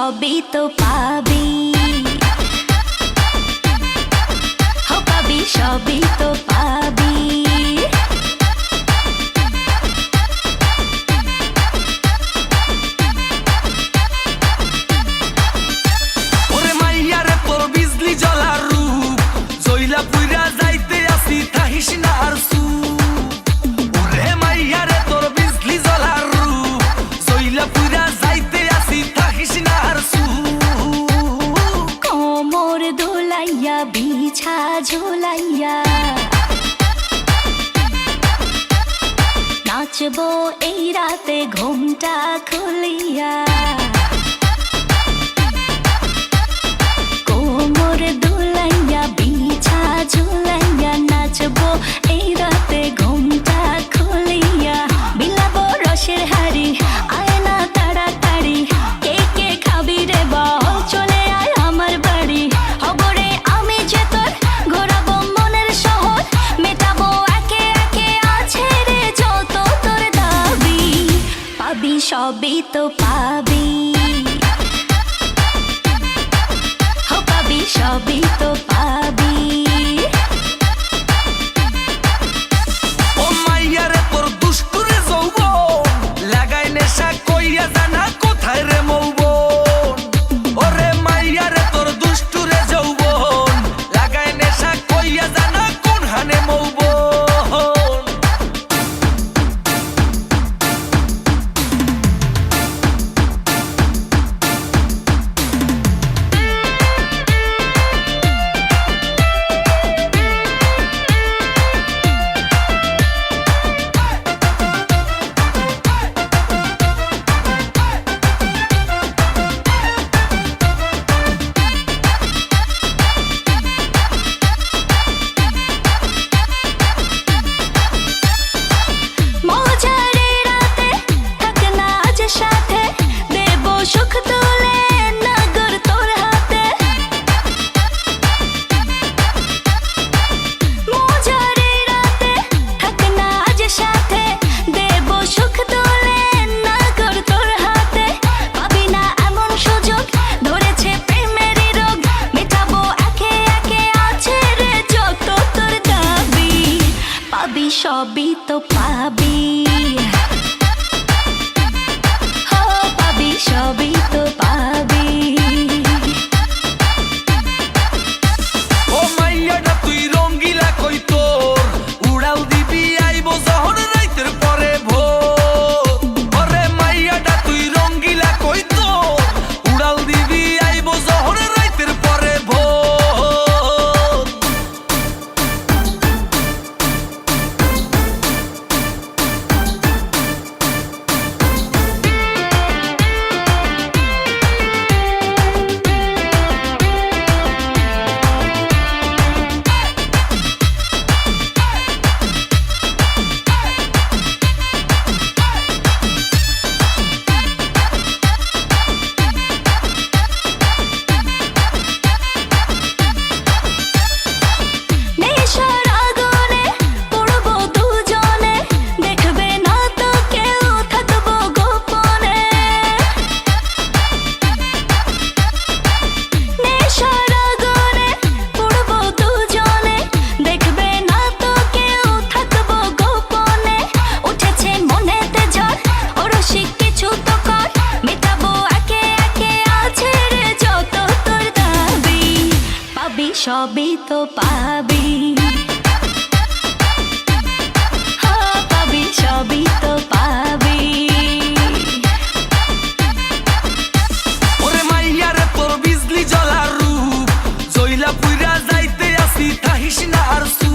সবই তো পাবি, পাবি সবই তো পাবি। ওরে মাইয়া রে তোর বিজলি জ্বলার রূপ, জইলা পুইরা যাইতে আসি থাকিস না আর সু। ওরে মাইয়া রে তোর বিজলি জ্বলার রূপ, জইলা পুইরা যাইতে আসি থাকিস না আর সু। কোমর দোলাইয়া বিছা ঝোলাইয়া নাচবো এই রাতে ঘুমটা খুলিয়া। কোমর দোলাইয়া বিছা ঝোলাইয়া নাচবো এই রাতে ঘুমটা খুলিয়া। বিলাবো রসের হাড়ি আয় না তাড়াতাড়ি, কে কে খাবি রে বল চলে আয় আমার বাড়ি। হবরে আমি যে তোর ঘোরাবো মনের শহর, মেটাবো একে একে আছে রে যত তোর দাবি। পাবি সবই তো পাবি, পাবি সবই তো পাবি। ও মাইয়া রে তোর দুষ্টুরে যৌবন, লাগাই নেশা কইয়া জানা কোথায় রে মৌবন। ওরে মাইয়া রে তোর দুষ্টুরে যৌবন, লাগাই নেশা কইয়া জানা কোন হানে মৌবন। মজারে রাতে থাক না আজ সাথে, দেব সুখ তুলে নগর তোর হাতে। মজারে রাতে থাক না আজ সাথে, দেব সুখ তুলে নগর তোর হাতে। পাবি না এমন সুযোগ, ধরেছে প্রেমেরই রোগ, মেটাবো একে একে আছে রে যত তোর দাবি। পাবি সবই তো পাবি, পাবি সবই তো পাবি। ও মাইয়াটা তুই রঙ্গিলা কই তোর, উড়াল দিবি আইবো যখন রাইতের পরে ভোর। ওরে মাইয়াটা তুই রঙ্গিলা কই তোর, উড়াল দিবি আইবো যখন রাইতের পরে ভোর। নেশার আগুনে পড়বো দুজনে, দেখবে না তো কেউ থাকবো গোপনে। নেশার আগুনে পড়বো দুজনে, দেখবে না তো কেউ থাকবো গোপনে। উঠেছে মনেতে ঝড়, ওরসিক কিছু তো কর, মেটাবো একে একে আছে রে যত তোর দাবি। পাবি সবই তো পাবি, পাবি সবই তো পাবি। ওরে মাইয়া রে তোর বিজলি জ্বলার রূপ, জইলা পুইরা যাইতে আসি থাকিস না আর সু।